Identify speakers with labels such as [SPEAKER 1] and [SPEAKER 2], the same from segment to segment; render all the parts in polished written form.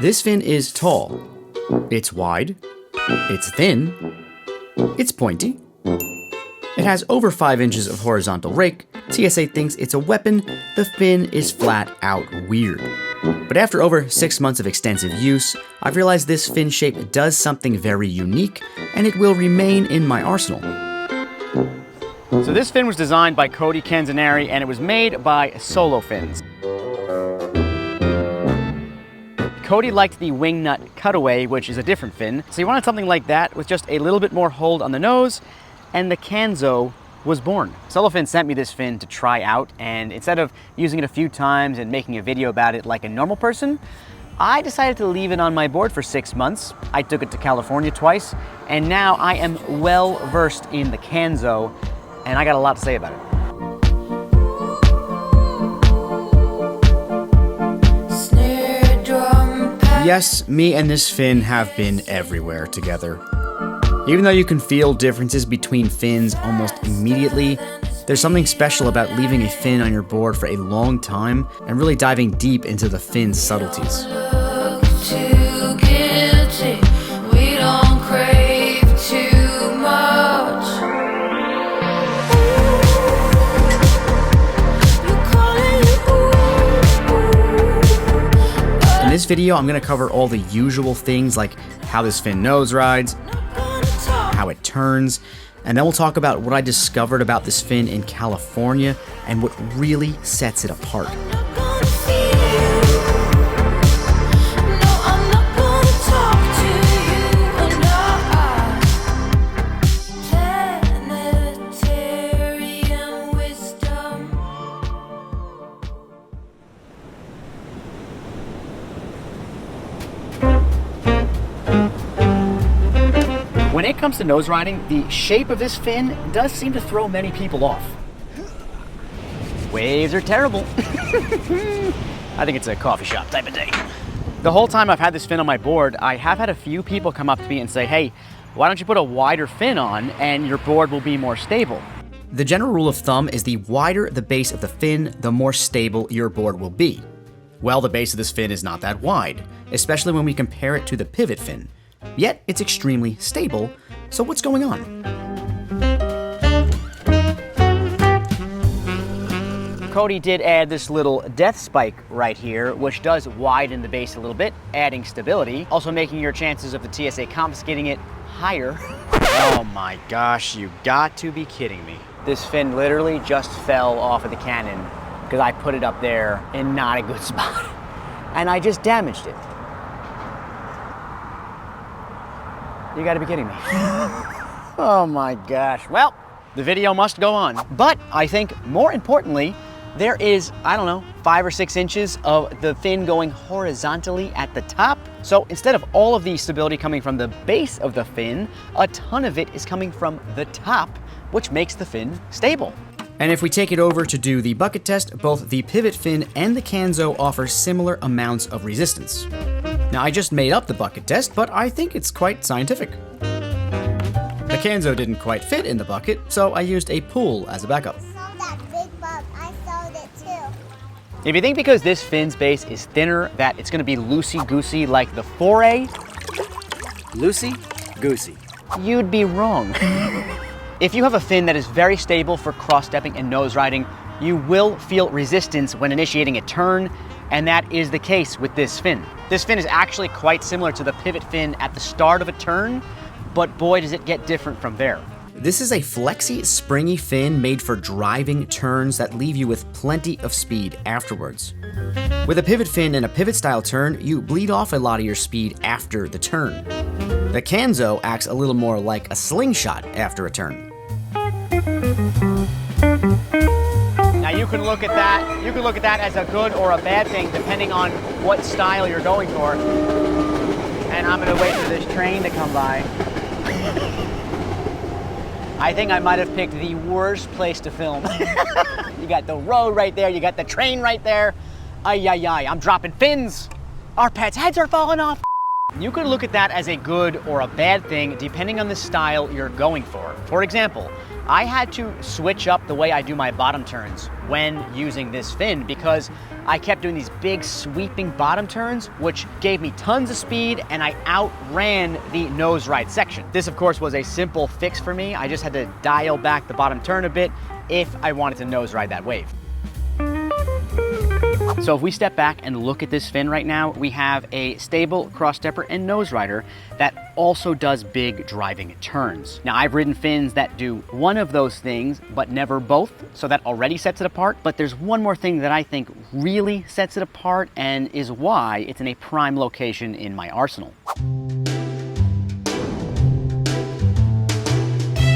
[SPEAKER 1] This fin is tall, it's wide, it's thin, it's pointy, it has over 5 inches of horizontal rake. TSA thinks it's a weapon. The fin is flat out weird. But after over 6 months of extensive use, I've realized this fin shape does something very unique, and it will remain in my arsenal.
[SPEAKER 2] So this fin was designed by Cody Canzoneri, and it was made by Solo Fins. Cody liked the wing nut cutaway, which is a different fin, so he wanted something like that with just a little bit more hold on the nose, and the Canzo was born. Solo Fin sent me this fin to try out, and instead of using it a few times and making a video about it like a normal person, I decided to leave it on my board for 6 months. I took it to California twice, and now I am well versed in the Canzo, and I got a lot to say about it.
[SPEAKER 1] Yes, me and this fin have been everywhere together. Even though you can feel differences between fins almost immediately, there's something special about leaving a fin on your board for a long time and really diving deep into the fin's subtleties. In this video, I'm going to cover all the usual things like how this fin nose rides, how it turns, and then we'll talk about what I discovered about this fin in California and what really sets it apart.
[SPEAKER 2] When it comes to nose riding, the shape of this fin does seem to throw many people off. Waves are terrible. I think it's a coffee shop type of day. The whole time I've had this fin on my board, I have had a few people come up to me and say, hey, why don't you put a wider fin on and your board will be more stable?
[SPEAKER 1] The general rule of thumb is the wider the base of the fin, the more stable your board will be. Well, the base of this fin is not that wide, especially when we compare it to the pivot fin. Yet, it's extremely stable, so what's going on?
[SPEAKER 2] Cody did add this little death spike right here, which does widen the base a little bit, adding stability, also making your chances of the TSA confiscating it higher. Oh my gosh, you got to be kidding me. This fin literally just fell off of the cannon because I put it up there in not a good spot, and I just damaged it. You gotta be kidding me. Oh my gosh. Well, the video must go on. But I think more importantly, there is, I don't know, 5 or 6 inches of the fin going horizontally at the top. So instead of all of the stability coming from the base of the fin, a ton of it is coming from the top, which makes the fin stable.
[SPEAKER 1] And if we take it over to do the bucket test, both the pivot fin and the Canzo offer similar amounts of resistance. Now, I just made up the bucket test, but I think it's quite scientific. The Canzo didn't quite fit in the bucket, so I used a pool as a backup.
[SPEAKER 3] I saw that big bug. I saw it too.
[SPEAKER 2] If you think because this fin's base is thinner that it's gonna be loosey-goosey like the foray, loosey-goosey, you'd be wrong. If you have a fin that is very stable for cross-stepping and nose riding, you will feel resistance when initiating a turn, and that is the case with this fin. This fin is actually quite similar to the pivot fin at the start of a turn, but boy does it get different from there.
[SPEAKER 1] This is a flexy, springy fin made for driving turns that leave you with plenty of speed afterwards. With a pivot fin and a pivot-style turn, you bleed off a lot of your speed after the turn. The Canzo acts a little more like a slingshot after a turn.
[SPEAKER 2] Now you can look at that as a good or a bad thing depending on what style you're going for. And I'm gonna wait for this train to come by. I think I might have picked the worst place to film. You got the road right there, you got the train right there. Ay, ay, ay, I'm dropping fins. Our pets' heads are falling off. You could look at that as a good or a bad thing depending on the style you're going for. For example, I had to switch up the way I do my bottom turns when using this fin because I kept doing these big sweeping bottom turns, which gave me tons of speed and I outran the nose ride section. This of course was a simple fix for me. I just had to dial back the bottom turn a bit if I wanted to nose ride that wave. So if we step back and look at this fin right now, we have a stable cross stepper and nose rider that also does big driving turns. Now I've ridden fins that do one of those things, but never both, so that already sets it apart. But there's one more thing that I think really sets it apart and is why it's in a prime location in my arsenal.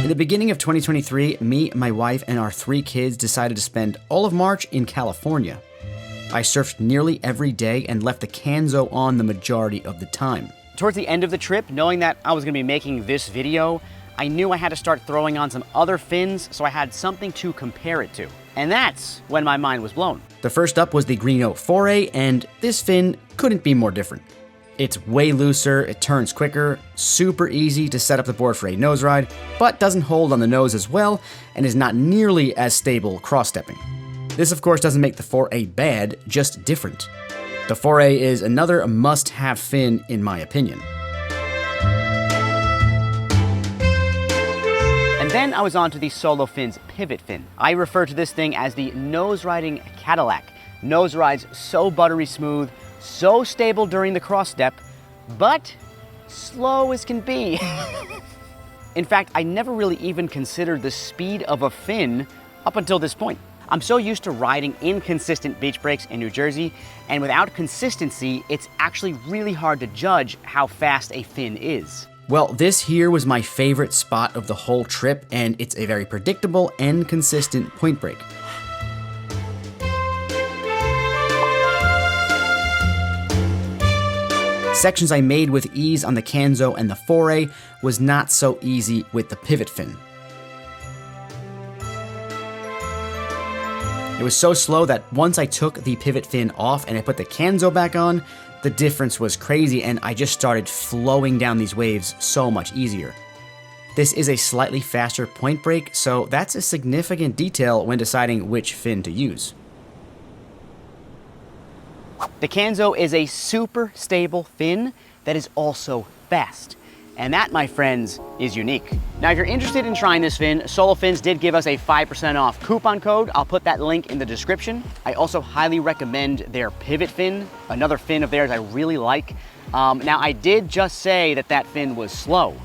[SPEAKER 1] In the beginning of 2023, me, my wife, and our 3 kids decided to spend all of March in California. I surfed nearly every day and left the Canzo on the majority of the time.
[SPEAKER 2] Towards the end of the trip, knowing that I was gonna be making this video, I knew I had to start throwing on some other fins so I had something to compare it to. And that's when my mind was blown.
[SPEAKER 1] The first up was the Greeno 4A, and this fin couldn't be more different. It's way looser, it turns quicker, super easy to set up the board for a nose ride, but doesn't hold on the nose as well and is not nearly as stable cross-stepping. This of course doesn't make the 4A bad, just different. The 4A is another must-have fin in my opinion.
[SPEAKER 2] And then I was on to the Solo Fin's pivot fin. I refer to this thing as the nose riding Cadillac. Nose rides so buttery smooth, so stable during the cross step, but slow as can be. In fact, I never really even considered the speed of a fin up until this point. I'm so used to riding inconsistent beach breaks in New Jersey, and without consistency, it's actually really hard to judge how fast a fin is.
[SPEAKER 1] Well, this here was my favorite spot of the whole trip, and it's a very predictable and consistent point break. Sections I made with ease on the Canzo and the 4A was not so easy with the pivot fin. It was so slow that once I took the pivot fin off and I put the Canzo back on, the difference was crazy and I just started flowing down these waves so much easier. This is a slightly faster point break, so that's a significant detail when deciding which fin to use.
[SPEAKER 2] The Canzo is a super stable fin that is also fast. And that, my friends, is unique. Now, if you're interested in trying this fin, Solo Fins did give us a 5% off coupon code. I'll put that link in the description. I also highly recommend their pivot fin, another fin of theirs I really like. Now, I did just say that that fin was slow.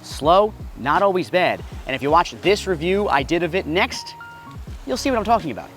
[SPEAKER 2] Slow, not always bad. And if you watch this review I did of it next, you'll see what I'm talking about.